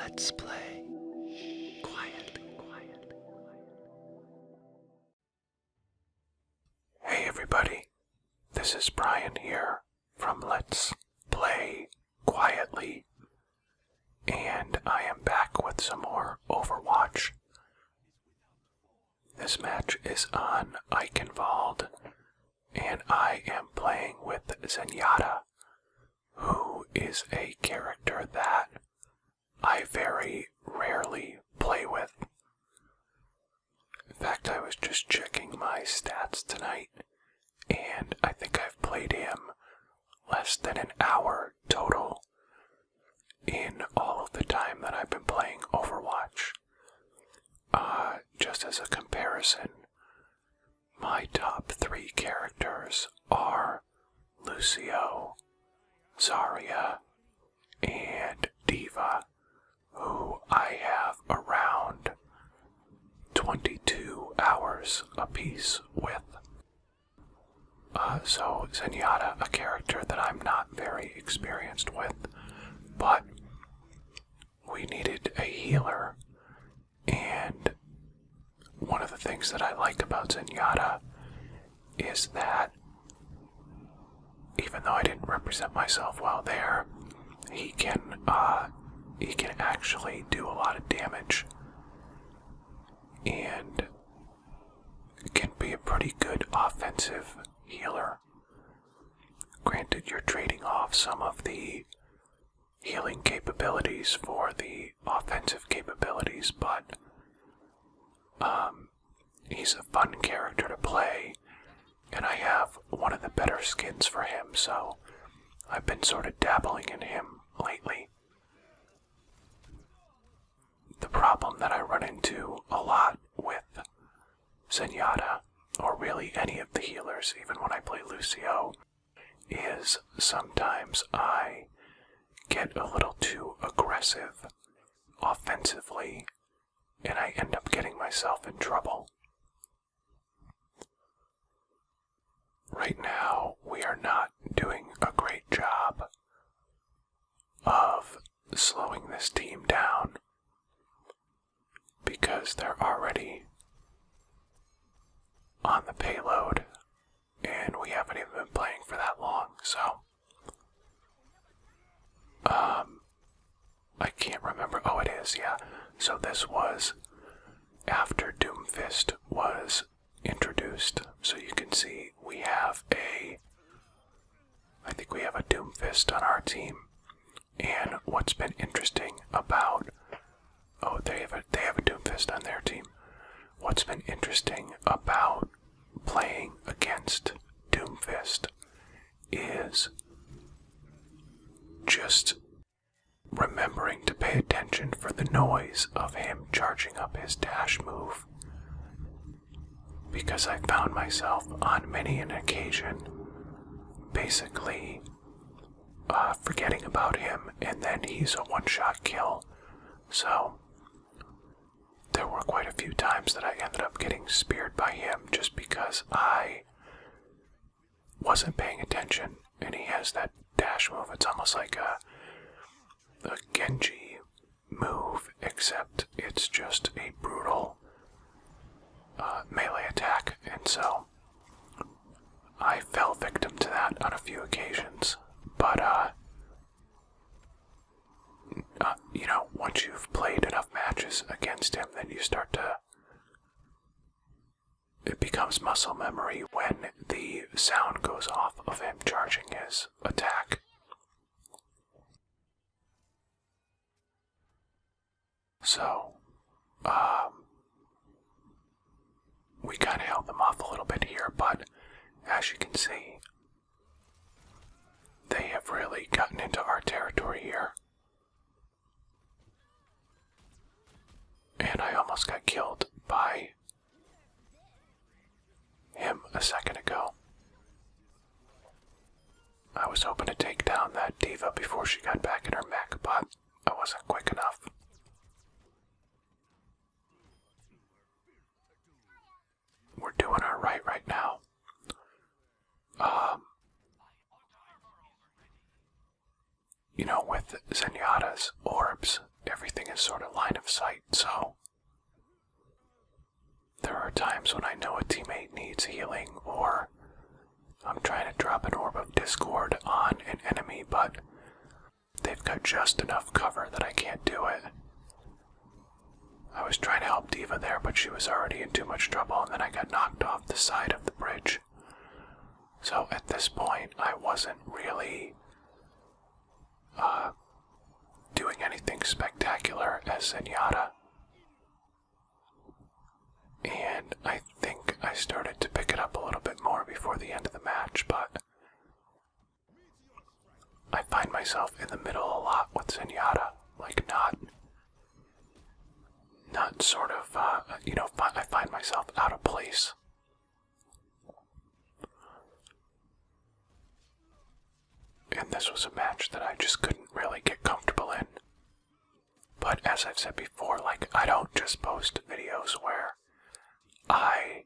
Let's play quietly. Hey everybody, this is Brian here from Let's Play Quietly, and I am back with some more Overwatch. This match is on Eichenwald, and I am playing with Zenyatta, who is a character that I very rarely play with. In fact, I was just checking my stats tonight, and I think I've played him less than an hour total in all of the time that I've been playing Overwatch. Just as a comparison, my top 3 characters are Lucio, Zarya, and D.Va, who I have around 22 hours apiece with. So Zenyatta, a character that I'm not very experienced with, but we needed a healer, and one of the things that I like about Zenyatta is that even though I didn't represent myself well there, he can actually do a lot of damage and can be a pretty good offensive healer. Granted, you're trading off some of the healing capabilities for the offensive capabilities, but he's a fun character to play, and I have one of the better skins for him, so I've been sort of dabbling in him lately. The problem that I run into a lot with Zenyatta, or really any of the healers, even when I play Lucio, is sometimes I get a little too aggressive offensively, and I end up getting myself in trouble. Right now, we are not doing a great job of slowing this team down, because they're already on the payload, and we haven't even been playing for that long, so I can't remember. Oh, it is, yeah. So this was after Doomfist was introduced, so you can see we have I think we have a Doomfist on our team, and what's been interesting about, oh, they have a Doomfist on their team. What's been interesting about playing against Doomfist is just remembering to pay attention for the noise of him charging up his dash move, because I found myself on many an occasion basically forgetting about him, and then he's a one-shot kill. So there were quite a few times that I ended up getting speared by him just because I wasn't paying attention, and he has that dash move. It's almost like a Genji move, except it's just a brutal melee attack, and so I fell victim to that on a few occasions. But you know, once you've played enough matches against him, then you start to, it becomes muscle memory when the sound goes off of him charging his attack. So, we kind of held them off a little bit here, but as you can see, they have really gotten into our territory here. And I almost got killed by him a second ago. I was hoping to take down that D.Va before she got back in her mech, but I wasn't quick enough. We're doing alright right now. You know, with Zenyatta's orbs, everything everything is sort of line of sight, so there are times when I know a teammate needs healing, or I'm trying to drop an orb of discord on an enemy, but they've got just enough cover that I can't do it. I was trying to help Diva there, but she was already in too much trouble, and then I got knocked off the side of the bridge. So at this point, I wasn't really doing anything spectacular as Zenyatta. And I think I started to pick it up a little bit more before the end of the match, but I find myself in the middle a lot with Zenyatta, like not sort of, I find myself out of place. And this was a match that I just couldn't really get comfortable in. But as I've said before, like, I don't just post videos where I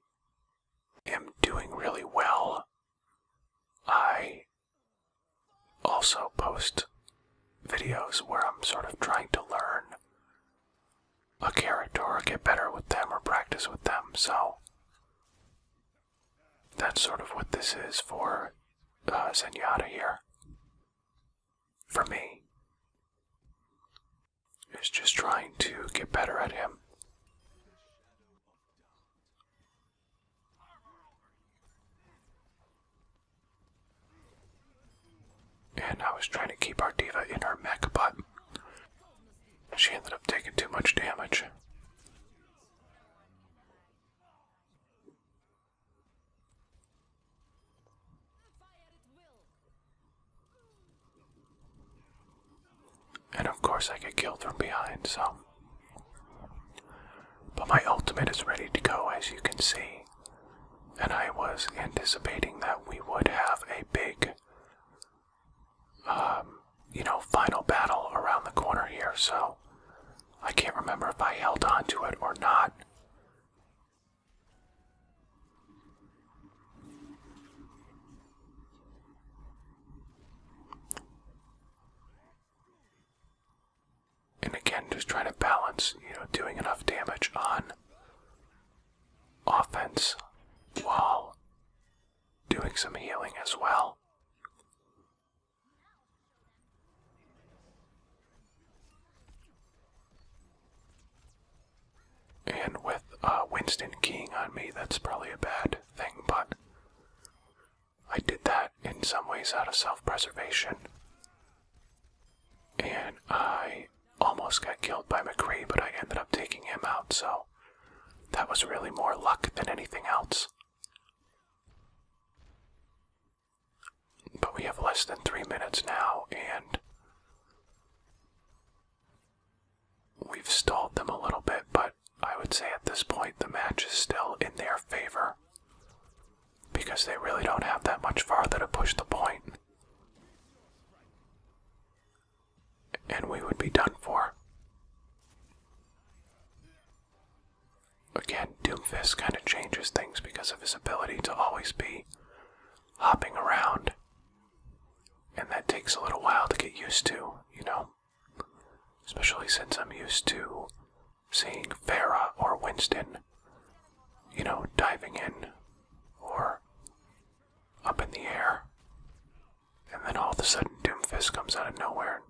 am doing really well. I also post videos where I'm sort of trying to learn a character or get better with them or practice with them, so that's sort of what this is for Zenyatta here. For me, is just trying to get better at him. And I was trying to keep our Diva in her mech, but she ended up taking too much damage. And of course I get killed from behind, so. But my ultimate is ready to go, as you can see. And I was anticipating that we would have a big, final battle around the corner here, so I can't remember if I held on to it or not. And again, just trying to balance, doing enough damage on offense while doing some healing as well. And with Winston keying on me, that's probably a bad thing, but I did that in some ways out of self-preservation. And I almost got killed by McCree, but I ended up taking him out, so that was really more luck than anything else. But we have less than 3 minutes now, and we've stalled them a little bit, but I would say at this point the match is still in their favor, because they really don't have that much farther to push the point. And we would be done for. Again, Doomfist kind of changes things because of his ability to always be hopping around. And that takes a little while to get used to, Especially since I'm used to seeing Farah or Winston, diving in or up in the air. And then all of a sudden Doomfist comes out of nowhere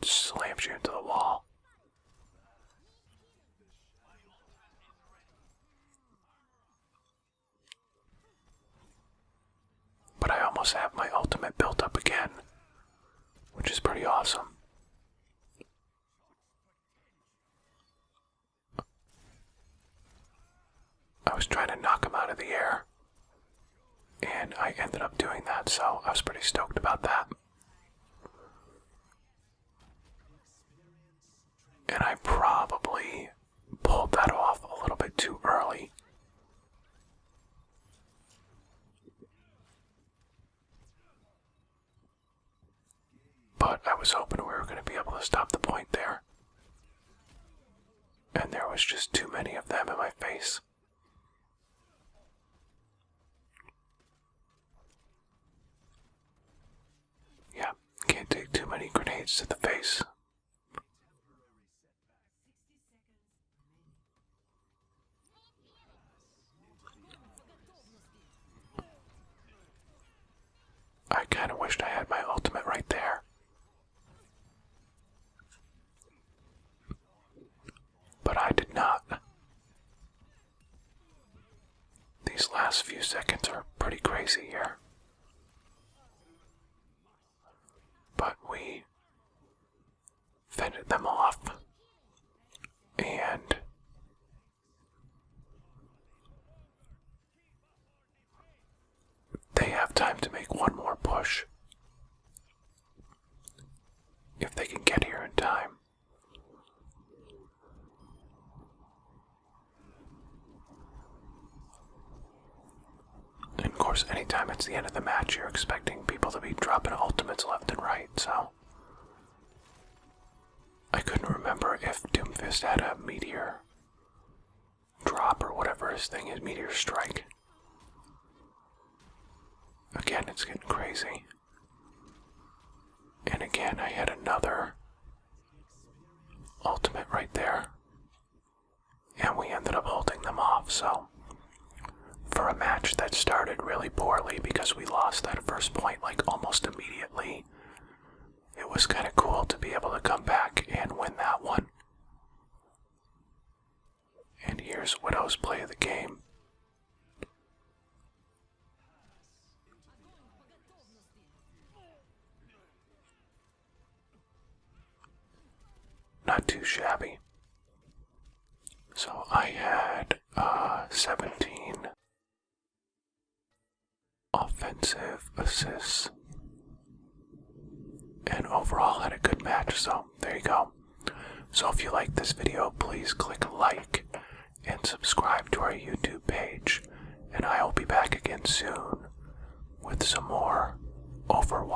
and slams you into the wall. But I almost have my ultimate built up again, which is pretty awesome. I was trying to knock him out of the air, and I ended up doing that, so I was pretty stoked about that. And I probably pulled that off a little bit too early. But I was hoping we were going to be able to stop the point there. And there was just too many of them in my face. Yeah, can't take too many grenades to the face. Those few seconds are pretty crazy here. But we fended them off, and they have time to make one more push if they can get here in time. And of course, anytime it's the end of the match, you're expecting people to be dropping ultimates left and right, so I couldn't remember if Doomfist had a meteor drop or whatever his thing is, meteor strike. Again, it's getting crazy. And again, I had another ultimate right there. And we ended up holding them off, so for a match that started really poorly because we lost that first point like almost immediately, it was kind of cool to be able to come back and win that one. And here's Widow's play of the game. Not too shabby. So I had 17 offensive assists, and overall had a good match, so there you go. So if you like this video, please click like and subscribe to our YouTube page, and I will be back again soon with some more Overwatch.